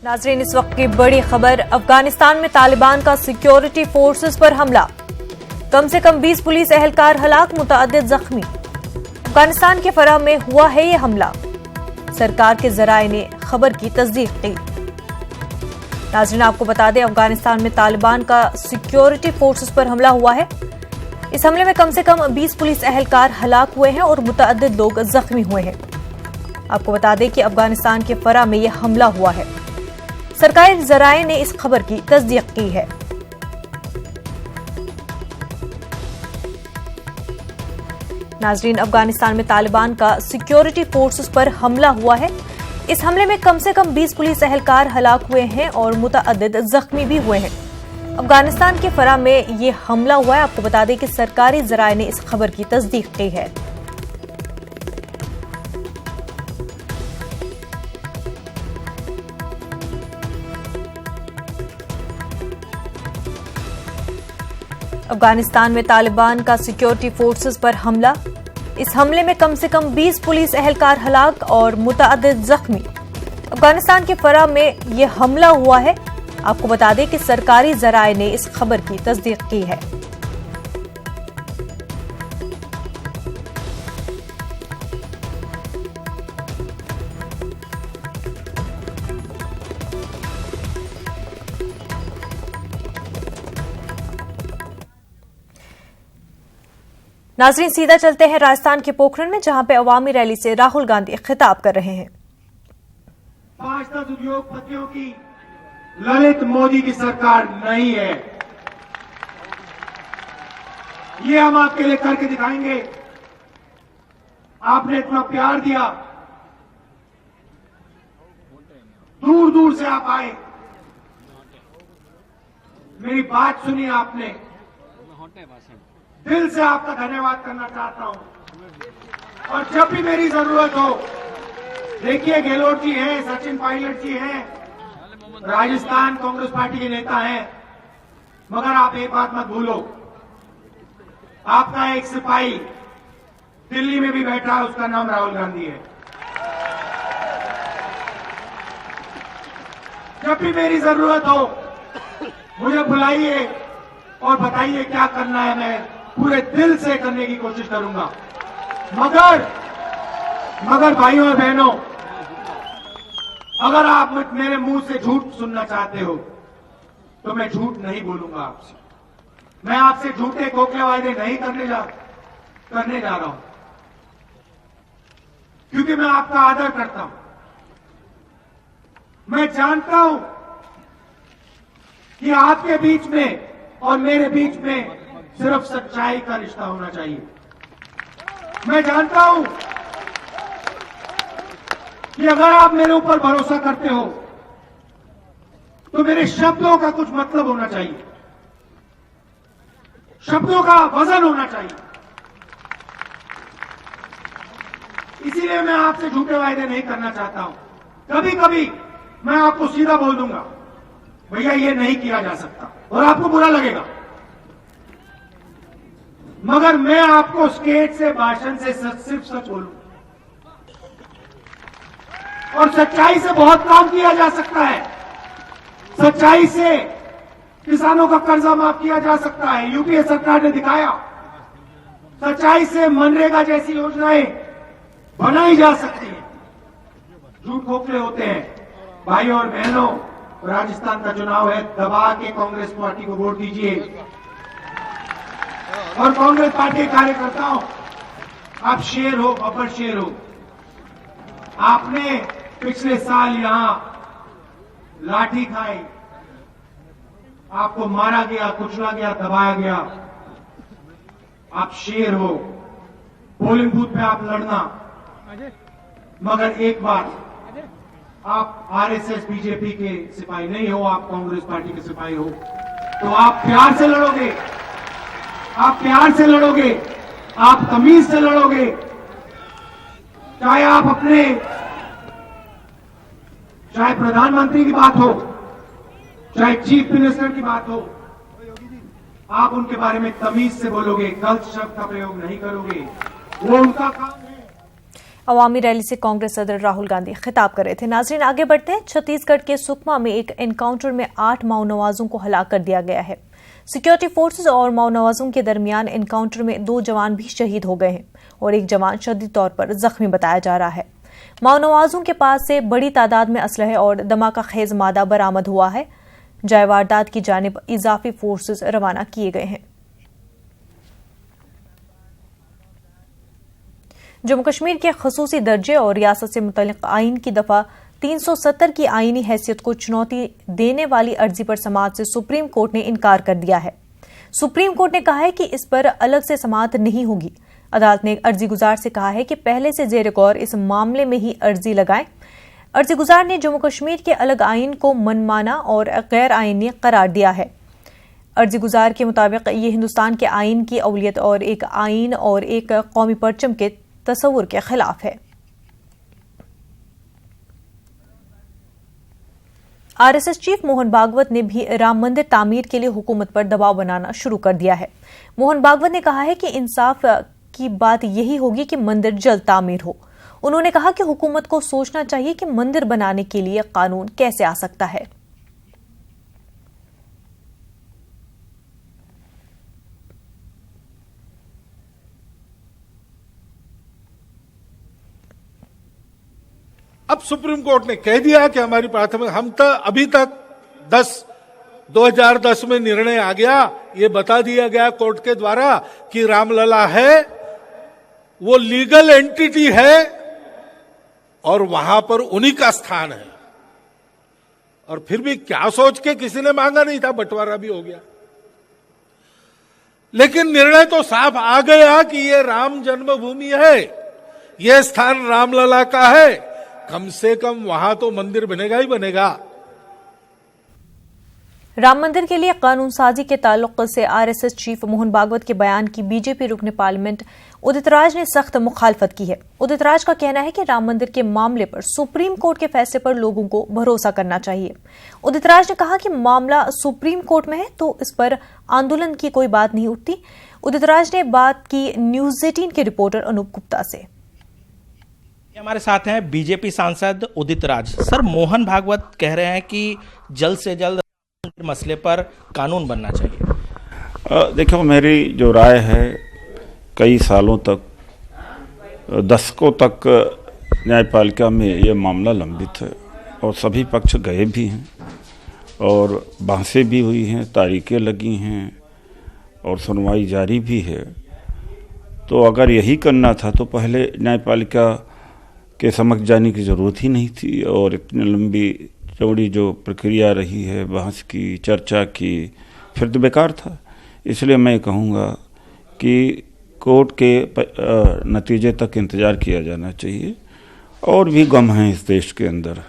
नाजरीन, इस वक्त की बड़ी खबर, अफगानिस्तान में तालिबान का सिक्योरिटी फोर्सेस पर हमला, कम से कम 20 पुलिस एहलकार हलाक, मुतअद्दिद जख्मी। अफगानिस्तान के फराह में हुआ है ये हमला, सरकार के जराये ने खबर की तस्दीक की। नाजरीन, आपको बता दें, अफगानिस्तान में तालिबान का सिक्योरिटी फोर्सेस पर हमला हुआ है। इस हमले में कम से कम 20 पुलिस एहलकार हलाक हुए हैं और मुतअद्दिद लोग जख्मी हुए हैं। आपको बता दें कि अफगानिस्तान के फराह में यह हमला हुआ है, सरकारी जराये ने इस खबर की तस्दीक की है। नाजरीन, अफगानिस्तान में तालिबान का सिक्योरिटी फोर्सेस पर हमला हुआ है। इस हमले में कम से कम 20 पुलिस एहलकार हलाक हुए हैं और मुतअद्दिद जख्मी भी हुए हैं। अफगानिस्तान के फराह में ये हमला हुआ है। आपको बता दें कि सरकारी जराये ने इस खबर की तस्दीक की है। अफगानिस्तान में तालिबान का सिक्योरिटी फोर्सेस पर हमला, इस हमले में कम से कम 20 पुलिस एहलकार हलाक और मुतअद्दिद जख्मी। अफगानिस्तान के फराह में यह हमला हुआ है। आपको बता दें कि सरकारी जराये ने इस खबर की तस्दीक की है। नाजरीन, सीधा चलते हैं राजस्थान के पोखरण में, जहां पे अवामी रैली से राहुल गांधी खिताब कर रहे हैं। 5-10 उद्योगपतियों की ललित मोदी की सरकार नहीं है, ये हम आपके लिए करके दिखाएंगे। आपने इतना प्यार दिया, दूर दूर से आप आए, मेरी बात सुनी आपने, दिल से आपका धन्यवाद करना चाहता हूं। और जब भी मेरी जरूरत हो, देखिए गहलोत जी हैं, सचिन पायलट जी हैं, राजस्थान कांग्रेस पार्टी के नेता हैं, मगर आप एक बात मत भूलो, आपका एक सिपाही दिल्ली में भी बैठा है, उसका नाम राहुल गांधी है। जब भी मेरी जरूरत हो मुझे बुलाइए और बताइए क्या करना है, मैं पूरे दिल से करने की कोशिश करूंगा। मगर भाइयों और बहनों, अगर आप मेरे मुंह से झूठ सुनना चाहते हो तो मैं झूठ नहीं बोलूंगा आपसे। मैं आपसे झूठे खोखले वायदे नहीं करने जा रहा हूं, क्योंकि मैं आपका आदर करता हूं। मैं जानता हूं कि आपके बीच में और मेरे बीच में सिर्फ सच्चाई का रिश्ता होना चाहिए। मैं जानता हूं कि अगर आप मेरे ऊपर भरोसा करते हो तो मेरे शब्दों का कुछ मतलब होना चाहिए, शब्दों का वजन होना चाहिए। इसीलिए मैं आपसे झूठे वायदे नहीं करना चाहता हूं। कभी कभी मैं आपको सीधा बोल दूंगा, भैया ये नहीं किया जा सकता, और आपको बुरा लगेगा, मगर मैं आपको स्टेज से, भाषण से सिर्फ सच बोलूंगा। और सच्चाई से बहुत काम किया जा सकता है। सच्चाई से किसानों का कर्जा माफ किया जा सकता है, यूपीए सरकार ने दिखाया। सच्चाई से मनरेगा जैसी योजनाएं बनाई जा सकती हैं। झूठ खोखले होते हैं। भाइयों और बहनों, राजस्थान का चुनाव है, दबा के कांग्रेस पार्टी को वोट दीजिए। और कांग्रेस पार्टी के कार्यकर्ताओं, आप शेर हो, बब्बर शेर हो। आपने पिछले साल यहां लाठी खाई, आपको मारा गया, कुचला गया, दबाया गया। आप शेर हो, पोलिंग बूथ पे आप लड़ना, मगर एक बार, आप आरएसएस बीजेपी के सिपाही नहीं हो, आप कांग्रेस पार्टी के सिपाही हो, तो आप प्यार से लड़ोगे, आप प्यार से लड़ोगे, आप तमीज से लड़ोगे। चाहे प्रधानमंत्री की बात हो, चाहे चीफ मिनिस्टर की बात हो, आप उनके बारे में तमीज से बोलोगे, गलत शब्द का प्रयोग नहीं करोगे। वो उनका काम है। अवामी रैली से कांग्रेस सदर राहुल गांधी खिताब कर रहे थे। नाजरीन, आगे बढ़ते हैं। छत्तीसगढ़ के सुकमा में एक एनकाउंटर में 8 माओनवाजों को हलाक कर दिया गया है। सिक्योरिटी फोर्सेस और माओनवाजों के दरमियान एनकाउंटर में 2 जवान भी शहीद हो गए हैं और एक जवान शदीद तौर पर जख्मी बताया जा रहा है। माओनवाजों के पास से बड़ी तादाद में असलहे और धमाका खेज मादा बरामद हुआ है। जाए वारदात की जानिब इजाफी फोर्सेस रवाना किए गए हैं। जम्मू कश्मीर के खसूसी दर्जे और रियासत से मुतल्लिक आइन की दफा 370 की आईनी हैसियत को चुनौती देने वाली अर्जी पर समाअत से सुप्रीम कोर्ट ने इनकार कर दिया है। सुप्रीम कोर्ट ने कहा है कि इस पर अलग से समाअत नहीं होगी। अदालत ने अर्जी गुजार से कहा है कि पहले से जेर गौर इस मामले में ही अर्जी लगाएं। अर्जी गुजार ने जम्मू कश्मीर के अलग आइन को मनमाना और गैर आइनी करार दिया है। अर्जी गुजार के मुताबिक ये हिंदुस्तान के आइन की अवलियत और एक आइन और एक कौमी परचम के तस्वुर के खिलाफ है। आरएसएस चीफ मोहन भागवत ने भी राम मंदिर तामीर के लिए हुकूमत पर दबाव बनाना शुरू कर दिया है। मोहन भागवत ने कहा है कि इंसाफ की बात यही होगी कि मंदिर जल्द तामीर हो। उन्होंने कहा कि हुकूमत को सोचना चाहिए कि मंदिर बनाने के लिए कानून कैसे आ सकता है। अब सुप्रीम कोर्ट ने कह दिया कि हमारी प्राथमिक हम तक अभी तक 2010 में निर्णय आ गया, ये बता दिया गया कोर्ट के द्वारा कि रामलला है वो लीगल एंटिटी है और वहां पर उन्हीं का स्थान है। और फिर भी क्या सोच के किसी ने मांगा नहीं था, बंटवारा भी हो गया। लेकिन निर्णय तो साफ आ गया कि ये राम जन्मभूमि है, ये स्थान रामलला का है, कम से कम वहां तो मंदिर बनेगा ही बनेगा। राम मंदिर के लिए कानून साजी के ताल्लुक से आरएसएस चीफ मोहन भागवत के बयान की बीजेपी रुकन पार्लियामेंट उदित राज ने सख्त मुखालफत की है। उदित राज का कहना है कि राम मंदिर के मामले पर सुप्रीम कोर्ट के फैसले पर लोगों को भरोसा करना चाहिए। उदित राज ने कहा कि मामला सुप्रीम कोर्ट में है तो इस पर आंदोलन की कोई बात नहीं उठती। उदित राज ने बात की न्यूज 18 के रिपोर्टर अनूप गुप्ता से। हमारे साथ हैं बीजेपी सांसद उदित राज। सर, मोहन भागवत कह रहे हैं कि जल्द से जल्द मसले पर कानून बनना चाहिए। देखो, मेरी जो राय है, कई सालों तक, दशकों तक न्यायपालिका में ये मामला लंबित है और सभी पक्ष गए भी हैं और बहसें भी हुई हैं, तारीखें लगी हैं और सुनवाई जारी भी है। तो अगर यही करना था तो पहले न्यायपालिका के समक्ष जाने की ज़रूरत ही नहीं थी और इतनी लंबी चौड़ी जो प्रक्रिया रही है बहस की, चर्चा की, फिर तो बेकार था। इसलिए मैं कहूँगा कि कोर्ट के नतीजे तक इंतज़ार किया जाना चाहिए। और भी गम हैं इस देश के अंदर,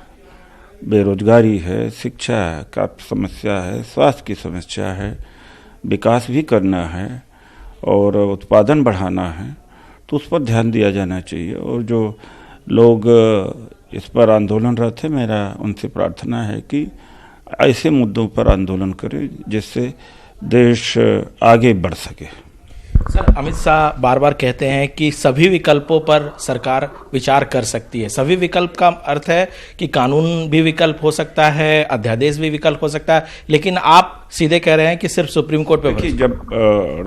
बेरोजगारी है, शिक्षा का समस्या है, स्वास्थ्य की समस्या है, विकास भी करना है और उत्पादन बढ़ाना है, तो उस पर ध्यान दिया जाना चाहिए। और जो लोग इस पर आंदोलनरत है, मेरा उनसे प्रार्थना है कि ऐसे मुद्दों पर आंदोलन करें जिससे देश आगे बढ़ सके। सर, अमित शाह बार बार कहते हैं कि सभी विकल्पों पर सरकार विचार कर सकती है। सभी विकल्प का अर्थ है कि कानून भी विकल्प हो सकता है, अध्यादेश भी विकल्प हो सकता है, लेकिन आप सीधे कह रहे हैं कि सिर्फ सुप्रीम कोर्ट पे। देखिए, जब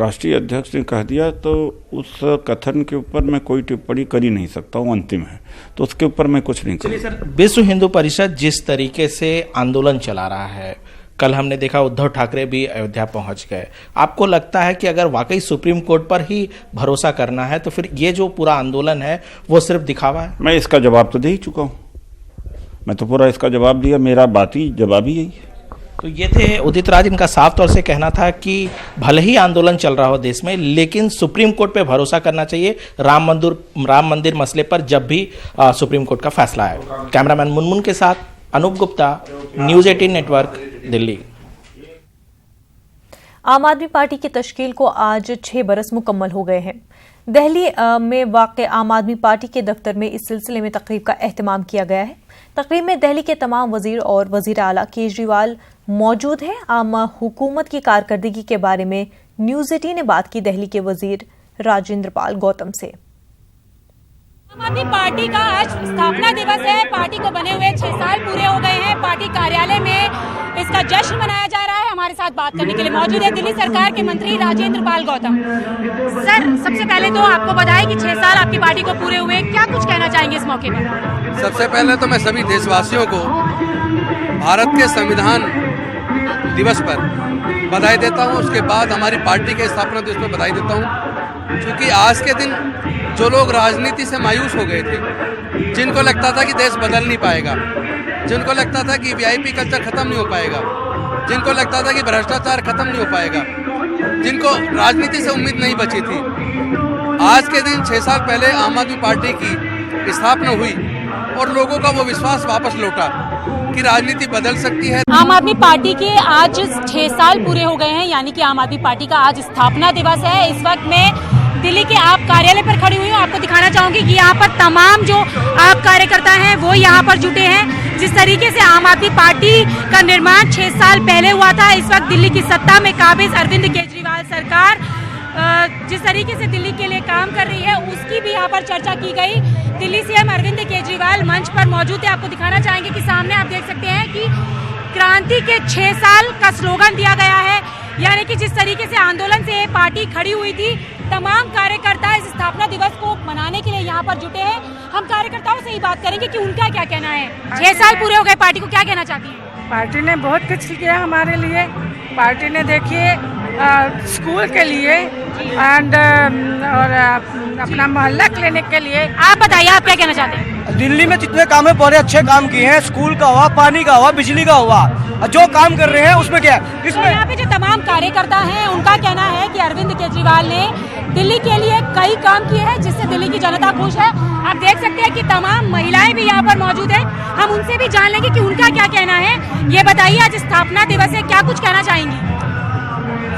राष्ट्रीय अध्यक्ष ने कह दिया तो उस कथन के ऊपर मैं कोई टिप्पणी कर ही नहीं सकता हूँ, अंतिम है, तो उसके ऊपर मैं कुछ नहीं चलिए सर, विश्व हिंदू परिषद जिस तरीके से आंदोलन चला रहा है, कल हमने देखा उद्धव ठाकरे भी अयोध्या पहुंच गए। आपको लगता है कि अगर वाकई सुप्रीम कोर्ट पर ही भरोसा करना है तो फिर ये जो पूरा आंदोलन है वो सिर्फ दिखावा है? मैं इसका जवाब तो दे ही चुका हूँ, मैं तो पूरा इसका जवाब दिया, मेरा बात ही जवाब ही यही है। तो ये थे उदित राज। इनका साफ तौर से कहना था कि भले ही आंदोलन चल रहा हो देश में, लेकिन सुप्रीम कोर्ट पे भरोसा करना चाहिए राम मंदिर मसले पर जब भी सुप्रीम कोर्ट का फैसला आए। कैमरामैन मुनमुन के साथ अनूप गुप्ता, न्यूज 18 नेटवर्क, दिल्ली। आम आदमी पार्टी की तश्कील को आज 6 बरस मुकम्मल हो गए हैं। दिल्ली में वाक़े आम आदमी पार्टी के दफ्तर में इस सिलसिले में तकरीब का एहतमाम किया गया है। तकरीब में दिल्ली के तमाम वजीर और वजीर आला केजरीवाल मौजूद हैं। आम हुकूमत की कारकर्दगी के बारे में न्यूज 18 ने बात की दिल्ली के वजीर राजेंद्र पाल गौतम से। आम आदमी पार्टी का आज स्थापना दिवस है। पार्टी को बने हुए 6 साल पूरे हो गए हैं। पार्टी कार्यालय में इसका जश्न मनाया जा रहा है। हमारे साथ बात करने के लिए मौजूद है दिल्ली सरकार के मंत्री राजेंद्र पाल गौतम। सर, सबसे पहले तो आपको बधाई कि 6 साल आपकी पार्टी को पूरे हुए। क्या कुछ कहना चाहेंगे इस मौके पर? सबसे पहले तो मैं सभी देशवासियों को भारत के संविधान दिवस पर बधाई देता हूं। उसके बाद हमारी पार्टी के स्थापना दिवस पर बधाई देता हूं, क्योंकि आज के दिन जो लोग राजनीति से मायूस हो गए थे, जिनको लगता था कि देश बदल नहीं पाएगा, जिनको लगता था कि वीआईपी कल्चर खत्म नहीं हो पाएगा, जिनको लगता था कि भ्रष्टाचार खत्म नहीं हो पाएगा, जिनको राजनीति से उम्मीद नहीं बची थी, आज के दिन 6 साल पहले आम आदमी पार्टी की स्थापना हुई और लोगों का वो विश्वास वापस लौटा कि राजनीति बदल सकती है। आम आदमी पार्टी के आज 6 साल पूरे हो गए हैं, यानी कि आम आदमी पार्टी का आज स्थापना दिवस है। इस वक्त मैं दिल्ली के आप कार्यालय पर खड़ी हुई हूँ। आपको दिखाना चाहूंगी कि यहाँ पर तमाम जो आप कार्यकर्ता हैं वो यहाँ पर जुटे हैं। जिस तरीके से आम आदमी पार्टी का निर्माण 6 साल पहले हुआ था, इस वक्त दिल्ली की सत्ता में काबिज अरविंद केजरीवाल सरकार जिस तरीके से दिल्ली के लिए काम कर रही है, उसकी भी यहाँ पर चर्चा की गई। दिल्ली सीएम अरविंद केजरीवाल मंच पर मौजूद है। आपको दिखाना चाहेंगे कि सामने आप देख सकते हैं कि क्रांति के 6 साल का स्लोगन दिया गया है, यानी कि जिस तरीके से आंदोलन से पार्टी खड़ी हुई थी, तमाम कार्यकर्ता इस स्थापना दिवस को मनाने के लिए यहाँ पर जुटे हैं। हम कार्यकर्ताओं से ही बात करेंगे कि उनका क्या कहना है। 6 साल पूरे हो गए, पार्टी को क्या कहना चाहती है? पार्टी ने बहुत कुछ किया हमारे लिए। पार्टी ने देखिए स्कूल के लिए एंड और अपना मोहल्ला क्लिनिक के लिए। आप बताइए, आप क्या कहना चाहते हैं? दिल्ली में जितने काम है बड़े अच्छे काम किए हैं। स्कूल का हुआ, पानी का हुआ, बिजली का हुआ, जो काम कर रहे हैं उसमें क्या है? इसमें यहाँ पे जो तमाम कार्यकर्ता हैं उनका कहना है कि अरविंद केजरीवाल ने दिल्ली के लिए कई काम किए हैं, जिससे दिल्ली की जनता खुश है। आप देख सकते हैं कि तमाम महिलाएं भी यहाँ पर मौजूद है। हम उनसे भी जान लेंगे कि उनका क्या कहना है। ये बताइए, आज स्थापना दिवस है, क्या कुछ कहना चाहेंगी?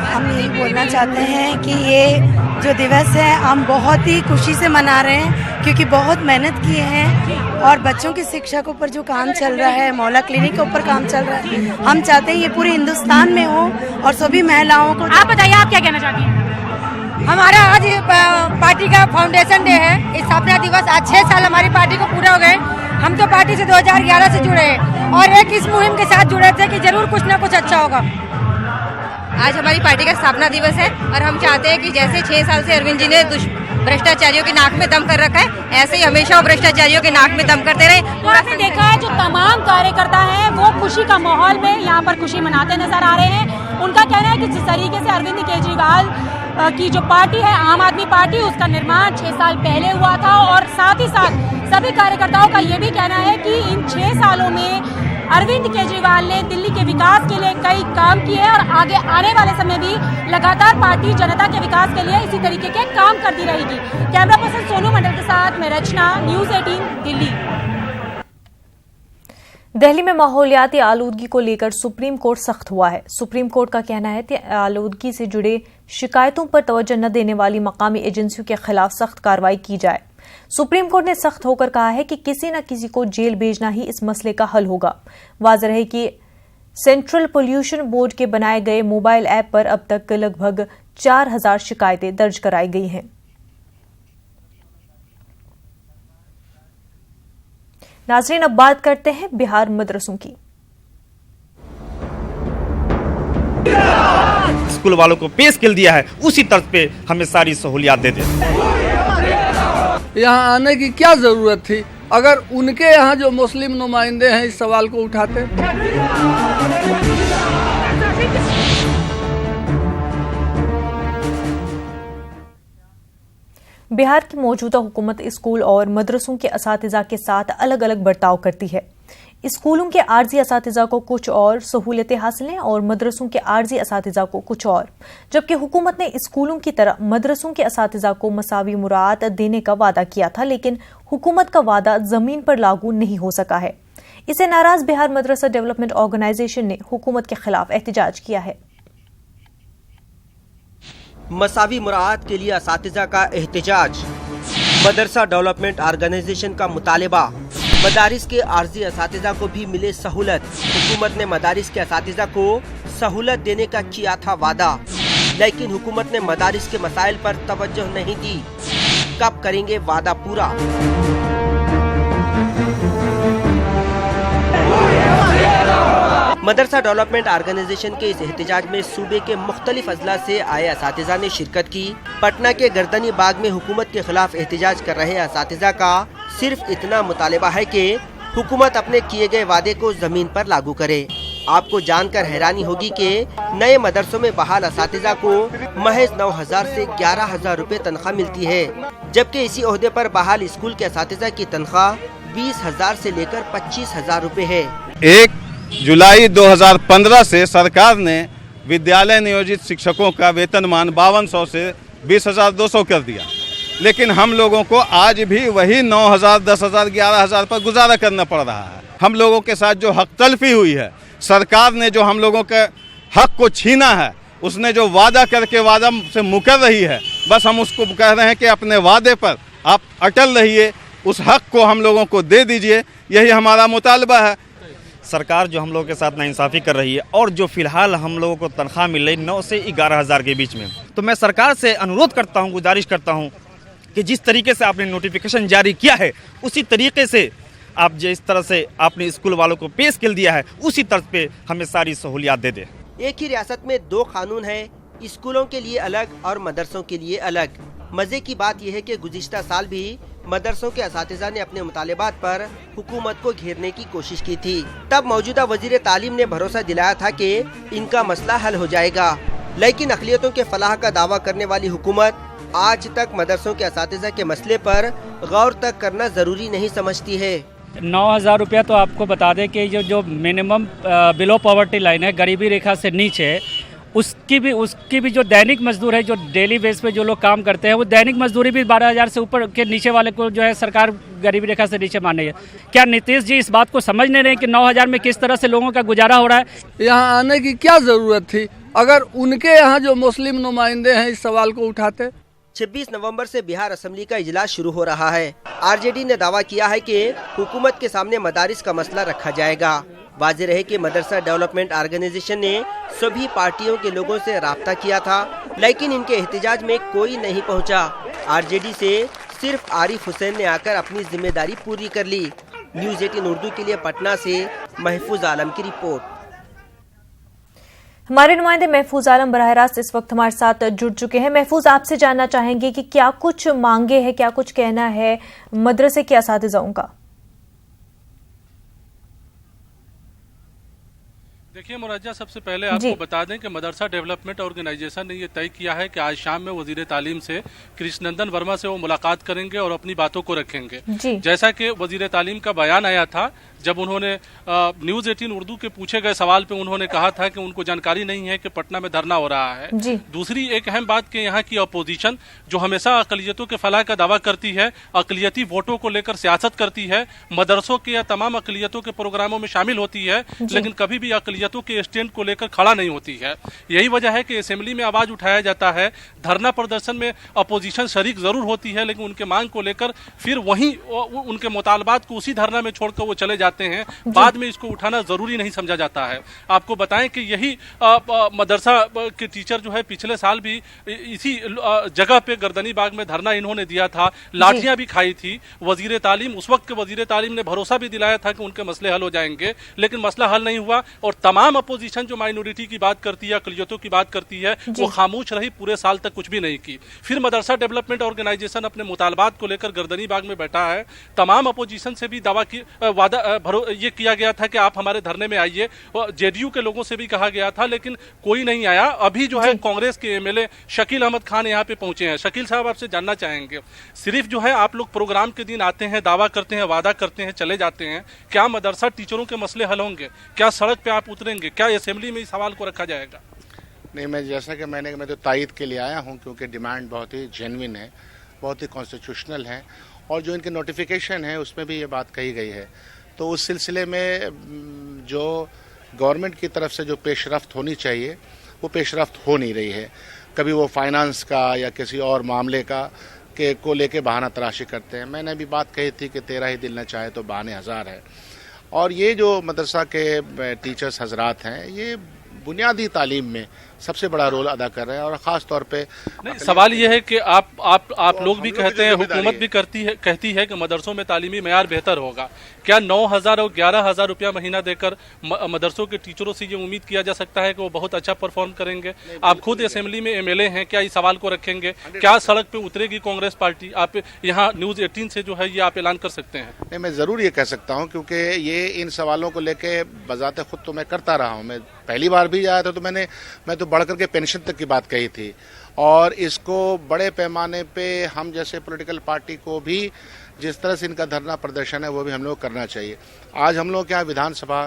हम यही बोलना चाहते हैं कि ये जो दिवस है हम बहुत ही खुशी से मना रहे हैं, क्योंकि बहुत मेहनत किए हैं और बच्चों की शिक्षा के ऊपर जो काम चल रहा है, मोहल्ला क्लिनिक के ऊपर काम चल रहा है, हम चाहते हैं ये पूरे हिंदुस्तान में हो और सभी महिलाओं को। आप बताइए, आप क्या कहना चाहती हैं? हमारा आज पार्टी का फाउंडेशन डे है, स्थापना दिवस। आज 6 साल हमारी पार्टी को पूरे हो गए। हम तो पार्टी से 2011 से जुड़े हैं और एक इस मुहिम के साथ जुड़े थे कि जरूर कुछ ना कुछ अच्छा होगा। आज हमारी पार्टी का स्थापना दिवस है और हम चाहते हैं कि जैसे 6 साल से अरविंद जी ने भ्रष्टाचारियों के नाक में दम कर रखा है, ऐसे ही हमेशा वो भ्रष्टाचारियों के नाक में दम करते रहे। तो आपने देखा है जो तमाम कार्यकर्ता हैं वो खुशी का माहौल में यहाँ पर खुशी मनाते नजर आ रहे हैं। उनका कहना है कि जिस तरीके से अरविंद केजरीवाल की जो पार्टी है आम आदमी पार्टी, उसका निर्माण 6 साल पहले हुआ था और साथ ही साथ सभी कार्यकर्ताओं का ये भी कहना है कि इन 6 सालों में अरविंद केजरीवाल ने दिल्ली के विकास के लिए कई काम किए हैं और आगे आने वाले समय भी लगातार पार्टी जनता के विकास के लिए इसी तरीके के काम करती रहेगी। कैमरा पर्सन सोनू मंडल के साथ मैं रचना, न्यूज़ 18 दिल्ली। दिल्ली में माहौलियाती आलूदगी को लेकर सुप्रीम कोर्ट सख्त हुआ है। सुप्रीम कोर्ट का कहना है कि आलूदगी से जुड़े शिकायतों पर तवज्जो न देने वाली मकामी एजेंसियों के खिलाफ सख्त कार्रवाई की जाए। सुप्रीम कोर्ट ने सख्त होकर कहा है कि किसी न किसी को जेल भेजना ही इस मसले का हल होगा। वाज़ेह है कि सेंट्रल पोल्यूशन बोर्ड के बनाए गए मोबाइल ऐप पर अब तक लगभग 4000 शिकायतें दर्ज कराई गई हैं। नाज़रीन, अब बात करते हैं बिहार मदरसों की। स्कूल वालों को पे स्केल दिया है, उसी तर्ज पे हमें सारी सहूलियात दे दें। यहाँ आने की क्या जरूरत थी अगर उनके यहाँ जो मुस्लिम नुमाइंदे हैं इस सवाल को उठाते। बिहार की मौजूदा हुकूमत स्कूल और मदरसों के असातिज़ा के साथ अलग अलग बर्ताव करती है। स्कूलों के आर्जी असातिज़ा को कुछ और सहूलियतें हासिल हैं और मदरसों के आर्जी असातिज़ा को कुछ और, जबकि हुकूमत ने स्कूलों की तरह मदरसों के असातिज़ा को मसावी मुराद देने का वादा किया था, लेकिन हुकूमत का वादा जमीन पर लागू नहीं हो सका है। इससे नाराज बिहार मदरसा डेवलपमेंट ऑर्गेनाइजेशन ने हुकूमत के खिलाफ एहतजाज किया है। मसावी मुराद के लिए असातिज़ा का एहतजाज, मदरसा डेवलपमेंट ऑर्गेनाइजेशन का मुतालबा, मदारिस के आर्जी असातिज़ा को भी मिले सहूलत। हुकूमत ने मदारिस के असातिज़ा को सहूलत देने का किया था वादा, लेकिन हुकूमत ने मदारिस के मसाइल पर तवज्जो नहीं दी। कब करेंगे वादा पूरा। मदरसा डेवलपमेंट ऑर्गेनाइजेशन के इस एहतजाज में सूबे के मुख्तलिफ अजला से आए असातिज़ा ने शिरकत की। पटना के गर्दनी बाग में हुकूमत के खिलाफ एहतजाज कर रहे असातिज़ा का सिर्फ इतना मुतालिबा है कि हुकूमत अपने किए गए वादे को जमीन पर लागू करे। आपको जानकर हैरानी होगी कि नए मदरसों में बहाल असातिज़ा को महज 9,000 से 11,000 रुपए तनख्वाह मिलती है, जबकि इसी ओहदे पर बहाल स्कूल के असातिज़ा की तनख्वाह 20,000 से लेकर 25,000 रुपए है। 1 जुलाई 2015 से सरकार ने विद्यालय नियोजित शिक्षकों का वेतनमान 5200 से 20,200 कर दिया, लेकिन हम लोगों को आज भी वही 9,000, 10,000, 11,000 पर गुजारा करना पड़ रहा है। हम लोगों के साथ जो हक तलफी हुई है, सरकार ने जो हम लोगों के हक को छीना है, उसने जो वादा करके वादा से मुकर रही है, बस हम उसको कह रहे हैं कि अपने वादे पर आप अटल रहिए, उस हक को हम लोगों को दे दीजिए, यही हमारा मुतालबा है। सरकार जो हम लोगों के साथ नाइंसाफ़ी कर रही है और जो फिलहाल हम लोगों को तनख्वाह मिल रही 9 से 11,000 के बीच में, तो मैं सरकार से अनुरोध करता हूं, गुजारिश करता हूं कि जिस तरीके से आपने नोटिफिकेशन जारी किया है, उसी तरीके से आप जिस तरह से आपने स्कूल वालों को पे स्केल दिया है, उसी तर्ज पे हमें सारी सहूलियात दे दे। एक ही रियासत में 2 कानून है, स्कूलों के लिए अलग और मदरसों के लिए अलग। मजे की बात यह है कि गुज़िश्ता साल भी मदरसों के असातिज़ा ने अपने मुतालिबात पर हुकूमत को घेरने की कोशिश की थी। तब मौजूदा वजीर तालीम ने भरोसा दिलाया था कि इनका मसला हल हो जाएगा, लेकिन अक़लियतों के फलाह का दावा करने वाली हुकूमत आज तक मदरसों के असातिज़ा के मसले पर गौर तक करना जरूरी नहीं समझती है। 9,000 रुपया तो आपको बता दें कि जो मिनिमम बिलो पॉवर्टी लाइन है, गरीबी रेखा से नीचे, उसकी भी जो दैनिक मजदूर है, जो डेली बेस पे जो लोग काम करते हैं, वो दैनिक मजदूरी भी 12,000 से ऊपर के नीचे वाले को जो है सरकार गरीबी रेखा से नीचे मान रही है। क्या नीतीश जी इस बात को समझ नहीं रहे कि 9,000 में किस तरह से लोगों का गुजारा हो रहा है? यहाँ आने की क्या जरूरत थी अगर उनके यहाँ जो मुस्लिम नुमाइंदे हैं इस सवाल को उठाते। 26 नवंबर से बिहार असेंबली का इजलास शुरू हो रहा है। आरजेडी ने दावा किया है कि हुकूमत के सामने मदारिस का मसला रखा जाएगा। वाज़ेह रहे कि मदरसा डेवलपमेंट ऑर्गेनाइजेशन ने सभी पार्टियों के लोगों से राब्ता किया था, लेकिन इनके एहतजाज में कोई नहीं पहुंचा। आरजेडी से सिर्फ आरिफ हुसैन ने आकर अपनी जिम्मेदारी पूरी कर ली। न्यूज़ 18 उर्दू के लिए पटना से महफूज आलम की रिपोर्ट। हमारे नुमाइंदे महफूज आलम बराह रास्त इस वक्त हमारे साथ जुड़ चुके हैं। महफूज, आपसे जानना चाहेंगे कि क्या कुछ मांगे हैं, क्या कुछ कहना है मदरसे के असातिज़ाओं का? देखिए मुरज्जा, सबसे पहले आपको बता दें कि मदरसा डेवलपमेंट ऑर्गेनाइजेशन ने ये तय किया है कि आज शाम में वजीर तालीम से कृष्णनंदन वर्मा से वो मुलाकात करेंगे और अपनी बातों को रखेंगे। जैसा कि वजीर तालीम का बयान आया था, जब उन्होंने न्यूज़ 18 उर्दू के पूछे गए सवाल पे उन्होंने कहा था कि उनको जानकारी नहीं है कि पटना में धरना हो रहा है। दूसरी एक अहम बात कि यहाँ की अपोजिशन जो हमेशा अकलियतों के फलाह का दावा करती है, अकलियती वोटों को लेकर सियासत करती है, मदरसों के या तमाम अकलियतों के प्रोग्रामों में शामिल होती है, लेकिन कभी भी अकलियतों के स्टैंड को लेकर खड़ा नहीं होती है। यही वजह है कि असेंबली में आवाज उठाया जाता है, धरना प्रदर्शन में अपोजिशन शरीक जरूर होती है, लेकिन उनके मांग को लेकर फिर वहीं उनके मुतालबात को उसी धरना में छोड़कर वो चले जाते हैं। बाद में इसको उठाना जरूरी नहीं समझा जाता है। आपको बताएं कि यही मदरसा के टीचर जो है पिछले साल भी इसी जगह पे गर्दनी बाग में धरना इन्होंने दिया था, लाठियां भी खाई थी। वजीर तालीम, उस वक्त के वजीर तालीम ने भरोसा भी दिलाया था कि उनके मसले हल हो जाएंगे, लेकिन मसला हल नहीं हुआ और तमाम अपोजिशन जो माइनॉरिटी की बात करती है, अकलियतों की बात करती है, वो खामोश रही, पूरे साल तक कुछ भी नहीं की। फिर मदरसा डेवलपमेंट ऑर्गेनाइजेशन अपने मुतालबात को लेकर गर्दनी बाग में बैठा है। तमाम अपोजिशन से भी ये किया गया था कि आप हमारे धरने में आइए, जेडीयू के लोगों से भी कहा गया था, लेकिन कोई नहीं आया। अभी जो है कांग्रेस के एमएलए शकील अहमद खान यहाँ पे पहुंचे हैं। शकील साहब, आपसे जानना चाहेंगे, सिर्फ जो है आप लोग प्रोग्राम के दिन आते हैं, दावा करते हैं, वादा करते हैं, चले जाते हैं, क्या मदरसा टीचरों के मसले हल होंगे? क्या सड़क पे आप उतरेंगे? क्या असेंबली में इस सवाल को रखा जाएगा? नहीं, मैं जैसा कि मैं तो तायद के लिए आया हूँ, क्योंकि डिमांड बहुत ही जेन्युइन है, बहुत ही कॉन्स्टिट्यूशनल है, और जो इनके नोटिफिकेशन है उसमें भी ये बात कही गई है। तो उस सिलसिले में जो गवर्नमेंट की तरफ से जो पेशरफ्त होनी चाहिए वो पेशरफ्त हो नहीं रही है। कभी वो फाइनेंस का या किसी और मामले का को लेके बहाना तराशी करते हैं। मैंने अभी बात कही थी कि 13 ही दिल न चाहे तो बहाने हज़ार है। और ये जो मदरसा के टीचर्स हजरात हैं, ये बुनियादी तालीम में सबसे बड़ा रोल अदा कर रहे हैं। और ख़ास तौर पे नहीं, सवाल ये है कि आप लोग भी कहते हैं, हुकूमत भी कहती है कि मदरसों में तालीमी मयार बेहतर होगा। क्या 9,000 और 11,000 रुपया महीना देकर मदरसों के टीचरों से ये उम्मीद किया जा सकता है कि वो बहुत अच्छा परफॉर्म करेंगे? आप खुद असेंबली में MLA हैं, क्या इस सवाल को रखेंगे? क्या सड़क पे उतरेगी कांग्रेस पार्टी? आप यहाँ न्यूज़ 18 से जो है ये आप ऐलान कर सकते हैं? नहीं, मैं ज़रूर ये कह सकता हूँ, क्योंकि ये इन सवालों को लेके बजाते खुद तो मैं करता रहा हूँ। मैं पहली बार भी आया था तो मैं तो बढ़ करके पेंशन तक की बात कही थी, और इसको बड़े पैमाने पे हम जैसे पॉलिटिकल पार्टी को भी जिस तरह से इनका धरना प्रदर्शन है वो भी हम लोग करना चाहिए। आज हम लोग के यहाँ विधानसभा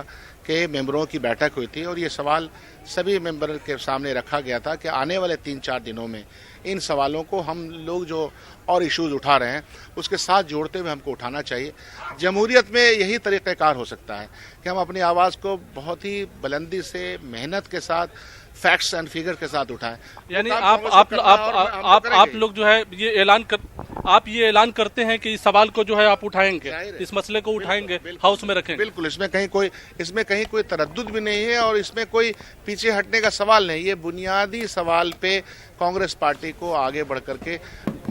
के मेंबरों की बैठक हुई थी और ये सवाल सभी मेंबर के सामने रखा गया था कि आने वाले 3-4 दिनों में इन सवालों को हम लोग जो और इश्यूज उठा रहे हैं उसके साथ जोड़ते हुए हमको उठाना चाहिए। जमहूरियत में यही तरीक़ाकार हो सकता है कि हम अपनी आवाज़ को बहुत ही बुलंदी से, मेहनत के साथ, फैक्ट्स एंड फिगर के साथ उठाएं। यानी आप लोग जो है ये ऐलान करते हैं कि इस सवाल को जो है आप उठाएंगे, इस मसले को उठाएंगे, हाउस में रखेंगे। बिल्कुल, इसमें कहीं कोई तरद्दुद भी नहीं है और इसमें कोई पीछे हटने का सवाल नहीं। ये बुनियादी सवाल पे कांग्रेस पार्टी को आगे बढ़ करके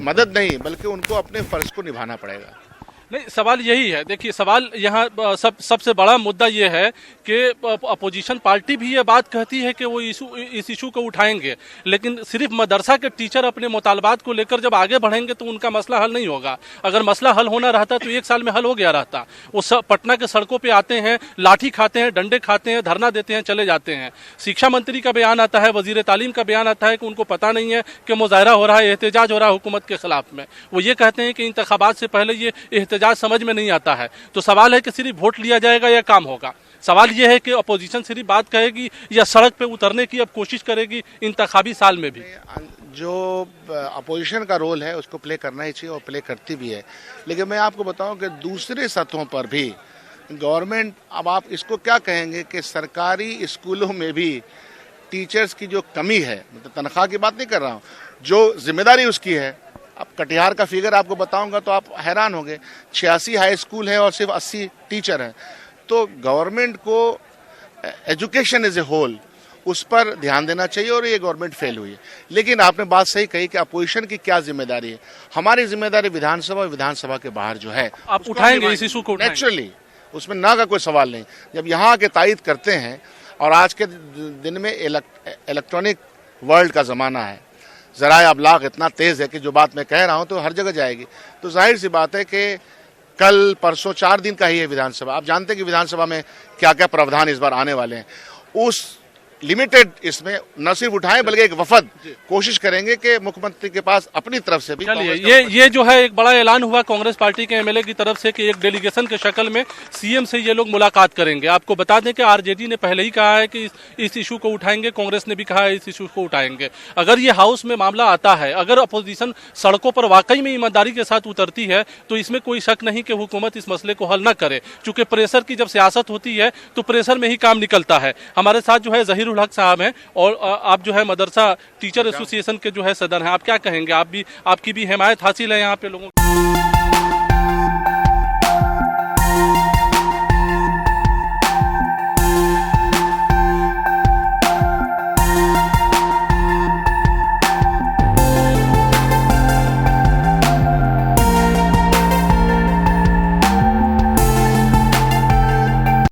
मदद नहीं बल्कि उनको अपने फर्ज को निभाना पड़ेगा। नहीं, सवाल यही है। देखिए, सवाल यहाँ सबसे बड़ा मुद्दा ये है कि अपोजिशन पार्टी भी ये बात कहती है कि वो इस इशू को उठाएंगे, लेकिन सिर्फ मदरसा के टीचर अपने मुतालबात को लेकर जब आगे बढ़ेंगे तो उनका मसला हल नहीं होगा। अगर मसला हल होना रहता तो 1 साल में हल हो गया रहता। वो पटना के सड़कों पर आते हैं, लाठी खाते हैं, डंडे खाते हैं, धरना देते हैं, चले जाते हैं। शिक्षा मंत्री का बयान आता है, वजीर तालीम का बयान आता है कि उनको पता नहीं है कि मुजाहरा हो रहा है, एहतजाज हो रहा है हुकूमत के खिलाफ में। वो ये कहते हैं कि इंतखाबात से पहले ये एहतजाज समझ में नहीं आता है। तो सवाल है कि सिर्फ वोट लिया जाएगा या काम होगा? सवाल यह है कि अपोजिशन सिर्फ बात कहेगी या सड़क पे उतरने की अब कोशिश करेगी इंतखाबी साल में भी? जो अपोजिशन का रोल है उसको प्ले करना ही चाहिए और प्ले करती भी है, लेकिन मैं आपको बताऊं कि दूसरे सतहों पर भी गवर्नमेंट, अब आप इसको क्या कहेंगे कि सरकारी स्कूलों में भी टीचर्स की जो कमी है, मतलब तनख्वाह की बात नहीं कर रहा हूँ, जो जिम्मेदारी उसकी है। अब कटिहार का फिगर आपको बताऊंगा तो आप हैरान होंगे, 86 हाई स्कूल है और सिर्फ 80 टीचर हैं। तो गवर्नमेंट को एजुकेशन एज ए होल उस पर ध्यान देना चाहिए और ये गवर्नमेंट फेल हुई है। लेकिन आपने बात सही कही कि अपोजिशन की क्या जिम्मेदारी है। हमारी जिम्मेदारी विधानसभा और विधानसभा के बाहर जो है आप उठाएंगे इस इशू को? नेचुरली, उसमें ना का कोई सवाल नहीं। जब यहाँ के तायद करते हैं और आज के दिन में इलेक्ट्रॉनिक वर्ल्ड का ज़माना है, ज़राए अबलाग इतना तेज़ है कि जो बात मैं कह रहा हूँ तो हर जगह जाएगी। तो जाहिर सी बात है कि कल परसों 4 दिन का ही है विधानसभा। आप जानते हैं कि विधानसभा में क्या क्या प्रावधान इस बार आने वाले हैं। उस लिमिटेड इसमें न सिर्फ उठाएं बल्कि एक वफद कोशिश करेंगे कि मुख्यमंत्री के पास अपनी तरफ से भी। चलिए, ये जो है एक बड़ा ऐलान हुआ कांग्रेस पार्टी के MLA की तरफ से कि एक डेलीगेशन के शक्ल में CM से ये लोग मुलाकात करेंगे। आपको बता दें कि RJD ने पहले ही कहा है कि इस इशू को उठाएंगे, कांग्रेस ने भी कहा है इस इशू को उठाएंगे। अगर ये हाउस में मामला आता है, अगर अपोजिशन सड़कों पर वाकई में ईमानदारी के साथ उतरती है तो इसमें कोई शक नहीं कि हुकूमत इस मसले को हल न करे। चूंकि प्रेशर की जब सियासत होती है तो प्रेशर में ही काम निकलता है। हमारे साथ जो है ज़हीरुल हक साहब हैं और आप जो है मदरसा टीचर एसोसिएशन के जो है सदर हैं। आप क्या कहेंगे? आपकी भी हिमायत हासिल है यहाँ पे लोगों